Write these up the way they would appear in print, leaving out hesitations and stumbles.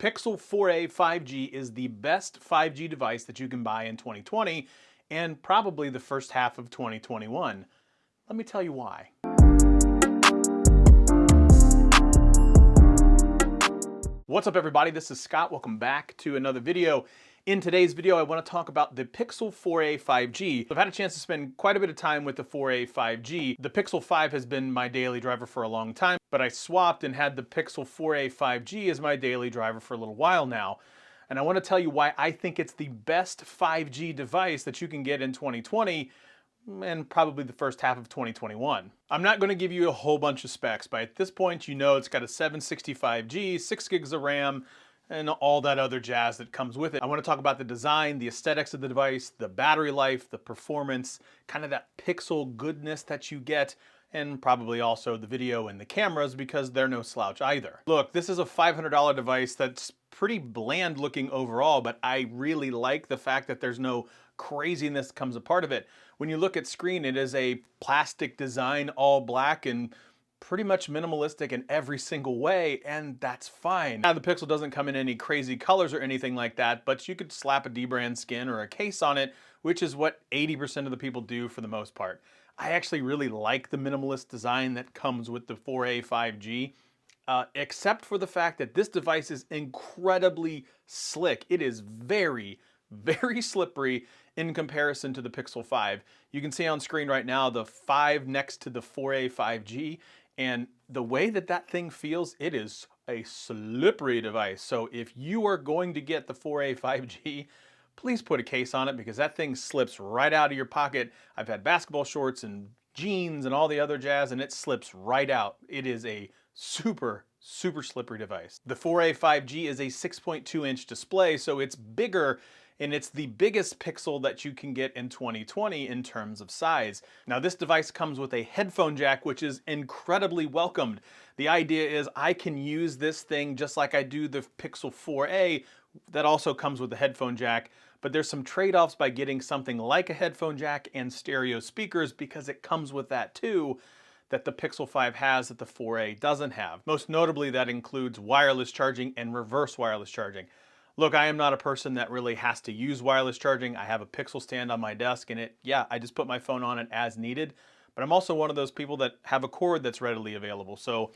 Pixel 4a 5G is the best 5G device that you can buy in 2020 and probably the first half of 2021. Let me tell you why. What's up everybody, this is Scott. Welcome back to another video. In today's video, I want to talk about the Pixel 4a 5G. I've had a chance to spend quite a bit of time with the 4a 5G. The Pixel 5 has been my daily driver for a long time, but I swapped and had the Pixel 4a 5G as my daily driver for a little while now. And I want to tell you why I think it's the best 5G device that you can get in 2020 and probably the first half of 2021. I'm not going to give you a whole bunch of specs, but at this point you know it's got a 765G, 6 gigs of RAM, and all that other jazz that comes with it. I want to talk about the design, the aesthetics of the device, the battery life, the performance, kind of that pixel goodness that you get, and probably also the video and the cameras because they're no slouch either. Look, this is a $500 device that's pretty bland looking overall, but I really like the fact that there's no craziness that comes a part of it. When you look at screen, it is a plastic design, all black and pretty much minimalistic in every single way, and that's fine. Now the Pixel doesn't come in any crazy colors or anything like that, but you could slap a dbrand skin or a case on it, which is what 80% of the people do for the most part. I actually really like the minimalist design that comes with the 4a 5G, except for the fact that this device is incredibly slick. It is very slippery in comparison to the Pixel 5. You can see on screen right now the 5 next to the 4a 5G, and the way that that thing feels, it is a slippery device. So if you are going to get the 4a 5G, please put a case on it because that thing slips right out of your pocket. I've had basketball shorts and jeans and all the other jazz, and it slips right out. It is a super slippery device. The 4a 5G is a 6.2-inch display, so it's bigger, and it's the biggest Pixel that you can get in 2020 in terms of size. Now this device comes with a headphone jack, which is incredibly welcomed. The idea is I can use this thing just like I do the Pixel 4a that also comes with a headphone jack, but there's some trade-offs by getting something like a headphone jack and stereo speakers because it comes with that too, that the Pixel 5 has that the 4a doesn't have. Most notably, that includes wireless charging and reverse wireless charging. Look, I am not a person that really has to use wireless charging. I have a Pixel stand on my desk and I just put my phone on it as needed. But I'm also one of those people that have a cord that's readily available. So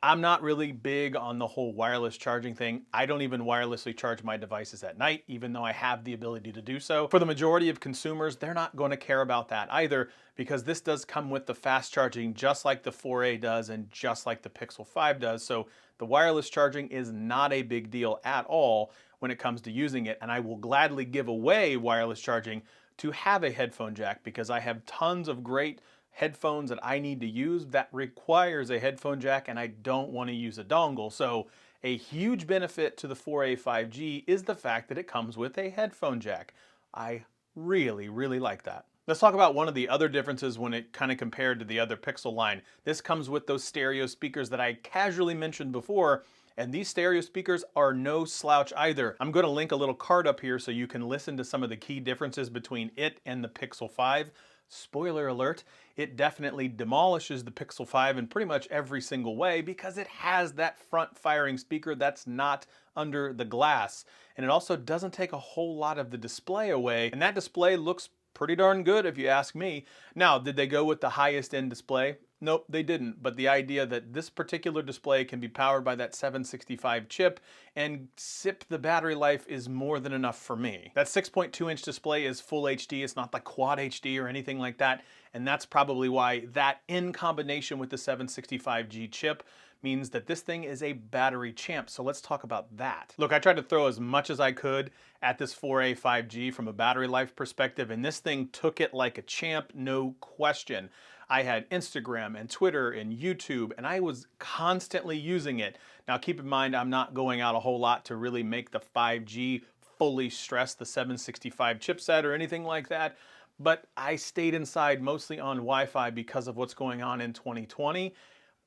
I'm not really big on the whole wireless charging thing. I don't even wirelessly charge my devices at night, even though I have the ability to do so. For the majority of consumers, they're not going to care about that either because this does come with the fast charging just like the 4a does and just like the Pixel 5 does. So the wireless charging is not a big deal at all when it comes to using it, and I will gladly give away wireless charging to have a headphone jack because I have tons of great headphones that I need to use that requires a headphone jack and I don't want to use a dongle. So a huge benefit to the 4a 5G is the fact that it comes with a headphone jack. I really like that. Let's talk about one of the other differences when it kind of compared to the other Pixel line. This comes with those stereo speakers that I casually mentioned before, and these stereo speakers are no slouch either. I'm going to link a little card up here so you can listen to some of the key differences between it and the Pixel 5. Spoiler alert, it definitely demolishes the Pixel 5 in pretty much every single way because it has that front firing speaker that's not under the glass. And it also doesn't take a whole lot of the display away, and that display looks pretty darn good if you ask me. Now, did they go with the highest end display? Nope, they didn't. But the idea that this particular display can be powered by that 765 chip and sip the battery life is more than enough for me. That 6.2-inch display is full HD. It's not the quad HD or anything like that. And that's probably why that in combination with the 765G chip means that this thing is a battery champ. So let's talk about that. Look, I tried to throw as much as I could at this 4a 5G from a battery life perspective, and this thing took it like a champ, no question. I had Instagram and Twitter and YouTube, and I was constantly using it. Now keep in mind, I'm not going out a whole lot to really make the 5G fully stress the 765 chipset or anything like that, but I stayed inside mostly on Wi-Fi because of what's going on in 2020.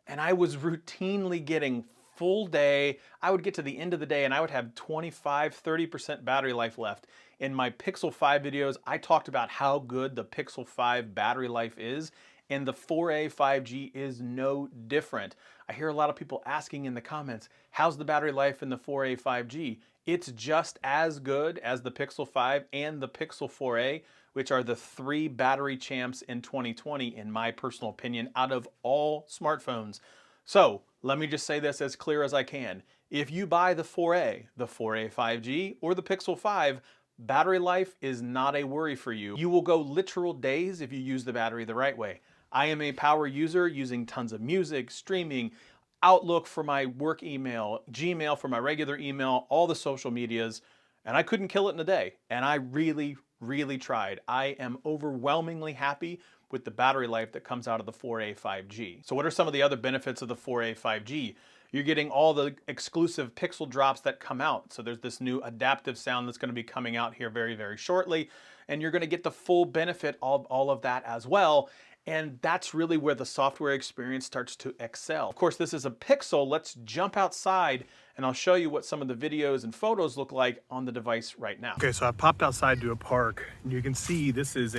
And I was routinely getting full day. I would get to the end of the day and I would have 25–30% battery life left. In my Pixel 5 videos, I talked about how good the Pixel 5 battery life is, and the 4A 5G is no different. I hear a lot of people asking in the comments, how's the battery life in the 4A 5G? It's just as good as the Pixel 5 and the Pixel 4a, which are the 3 battery champs in 2020, in my personal opinion, out of all smartphones. So let me just say this as clear as I can. If you buy the 4A, the 4A 5G, or the Pixel 5, battery life is not a worry for you. You will go literal days if you use the battery the right way. I am a power user using tons of music, streaming, Outlook for my work email, Gmail for my regular email, all the social medias, and I couldn't kill it in a day. And I really tried. I am overwhelmingly happy with the battery life that comes out of the 4A 5G. So what are some of the other benefits of the 4A 5G? You're getting all the exclusive pixel drops that come out. So there's this new adaptive sound that's going to be coming out here very shortly, and you're going to get the full benefit of all of that as well. And that's really where the software experience starts to excel. Of course, this is a Pixel. Let's jump outside and I'll show you what some of the videos and photos look like on the device right now. Okay, so I popped outside to a park and you can see this is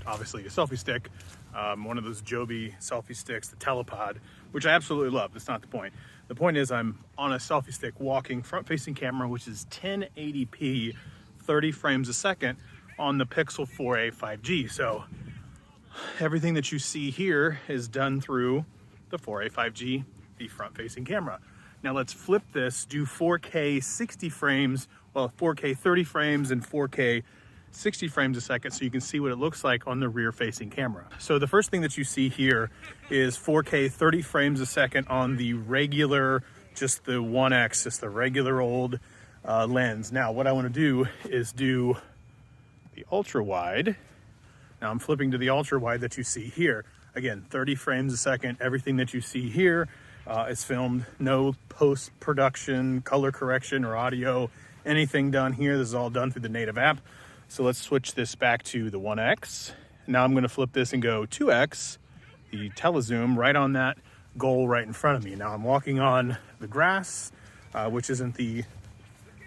obviously a selfie stick, one of those Joby selfie sticks, the Telepod, which I absolutely love. That's not the point. The point is I'm on a selfie stick walking front-facing camera, which is 1080p, 30 frames a second on the Pixel 4a 5G. So everything that you see here is done through the 4a 5G, the front-facing camera. Now let's flip this, do 4K 60 frames, well 4K 30 frames and 4K 60 frames a second so you can see what it looks like on the rear-facing camera. So the first thing that you see here is 4K 30 frames a second on the regular, just the 1X, just the regular old lens. Now what I want to do is do the ultra-wide. Now I'm flipping to the ultra-wide that you see here. Again, 30 frames a second. Everything that you see here is filmed. No post-production, color correction, or audio, anything done here. This is all done through the native app. So let's switch this back to the 1X. Now I'm going to flip this and go 2X, the telezoom, right on that goal right in front of me. Now I'm walking on the grass, which isn't the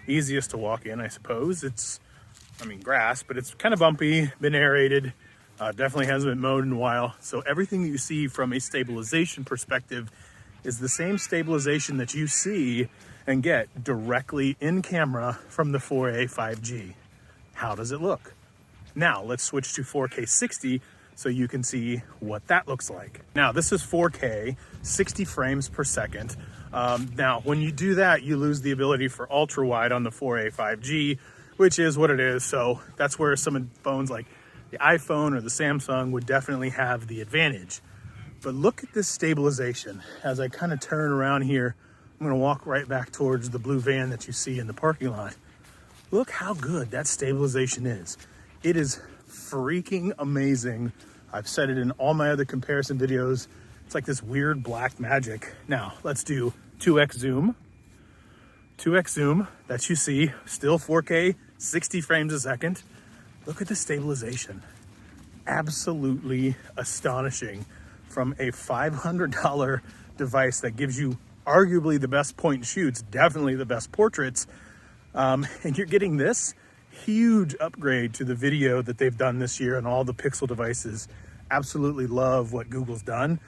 easiest to walk in, I suppose. It's grass, but it's kind of bumpy, been aerated, definitely hasn't been mowed in a while. So everything that you see from a stabilization perspective is the same stabilization that you see and get directly in camera from the 4A 5G. How does it look? Now let's switch to 4K 60 so you can see what that looks like. Now this is 4K 60 frames per second. Now when you do that, you lose the ability for ultra wide on the 4A 5G, which is what it is. So that's where some phones like the iPhone or the Samsung would definitely have the advantage. But look at this stabilization. As I kind of turn around here, I'm gonna walk right back towards the blue van that you see in the parking lot. Look how good that stabilization is. It is freaking amazing. I've said it in all my other comparison videos. It's like this weird black magic. Now let's do 2X zoom. 2X zoom that you see, still 4K, 60 frames a second. Look at the stabilization. Absolutely astonishing from a $500 device that gives you arguably the best point and shoots, definitely the best portraits. And you're getting this huge upgrade to the video that they've done this year on all the Pixel devices. Absolutely love what Google's done.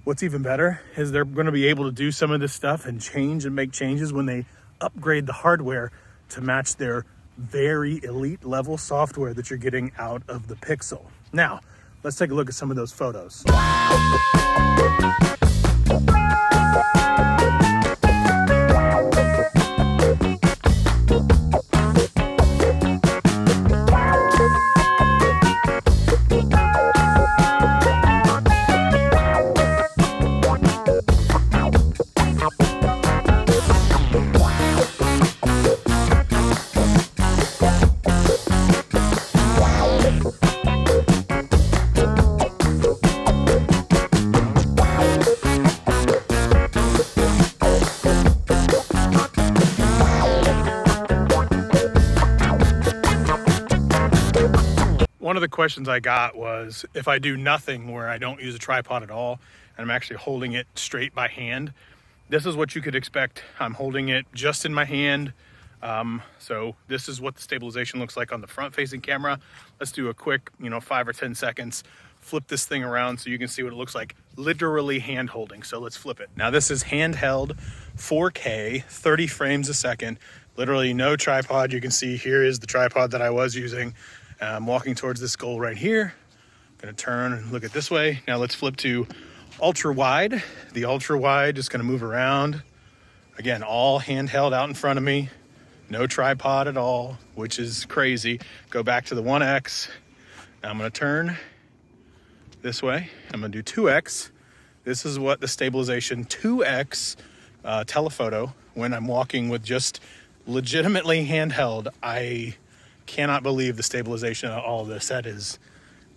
What's even better is they're going to be able to do some of this stuff and change and make changes when they upgrade the hardware to match their very elite level software that you're getting out of the Pixel. Now, let's take a look at some of those photos. One of the questions I got was if I do nothing where I don't use a tripod at all and I'm actually holding it straight by hand, this is what you could expect. I'm holding it just in my hand. So this is what the stabilization looks like on the front facing camera. Let's do a quick, 5 or 10 seconds flip this thing around so you can see what it looks like, literally hand holding. So let's flip it. Now this is handheld 4K, 30 frames a second, literally no tripod. You can see here is the tripod that I was using. I'm walking towards this goal right here. Gonna turn and look at this way. Now let's flip to ultra wide. The ultra wide is gonna move around. Again, all handheld out in front of me. No tripod at all, which is crazy. Go back to the 1X. Now I'm gonna turn this way. I'm gonna do 2X. This is what the stabilization 2X telephoto, when I'm walking with just legitimately handheld, I cannot believe the stabilization of all of this. That is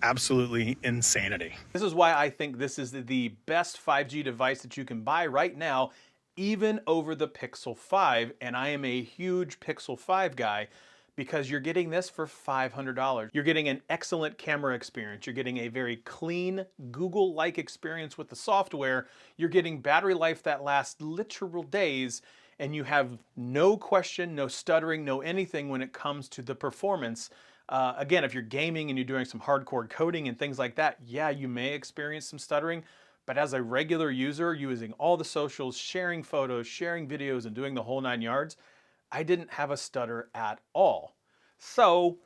absolutely insanity. This is why I think this is the best 5G device that you can buy right now, even over the Pixel 5, and I am a huge Pixel 5 guy because you're getting this for $500. You're getting an excellent camera experience. You're getting a very clean, Google-like experience with the software. You're getting battery life that lasts literal days, and you have no question, no stuttering, no anything when it comes to the performance. Again, if you're gaming and you're doing some hardcore coding and things like that, yeah, you may experience some stuttering. But as a regular user using all the socials, sharing photos, sharing videos, and doing the whole 9 yards, I didn't have a stutter at all. So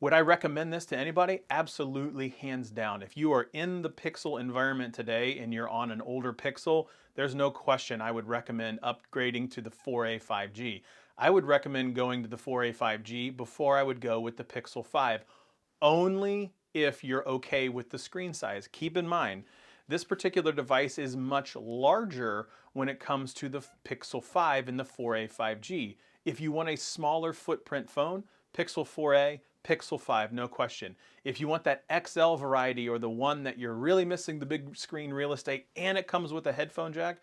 would I recommend this to anybody? Absolutely, hands down. If you are in the Pixel environment today and you're on an older Pixel, there's no question I would recommend upgrading to the 4a 5G. I would recommend going to the 4a 5G before I would go with the Pixel 5, only if you're okay with the screen size. Keep in mind, this particular device is much larger when it comes to the Pixel 5 and the 4a 5G. If you want a smaller footprint phone, Pixel 4a, Pixel 5, no question. If you want that XL variety or the one that you're really missing the big screen real estate and it comes with a headphone jack,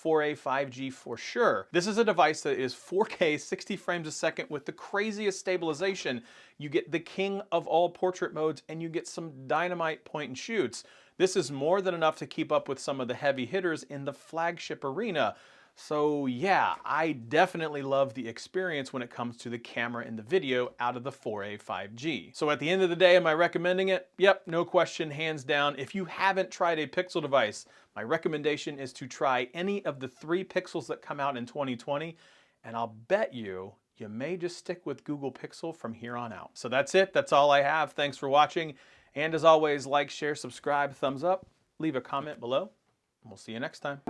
4a 5G for sure. This is a device that is 4K 60 frames a second with the craziest stabilization. You get the king of all portrait modes and you get some dynamite point and shoots. This is more than enough to keep up with some of the heavy hitters in the flagship arena. So yeah, I definitely love the experience when it comes to the camera and the video out of the 4a 5G. So at the end of the day, am I recommending it? Yep, no question, hands down. If you haven't tried a Pixel device, my recommendation is to try any of the 3 Pixels that come out in 2020, and I'll bet you may just stick with Google Pixel from here on out. So that's it, that's all I have. Thanks for watching. And as always, like, share, subscribe, thumbs up, leave a comment below, and we'll see you next time.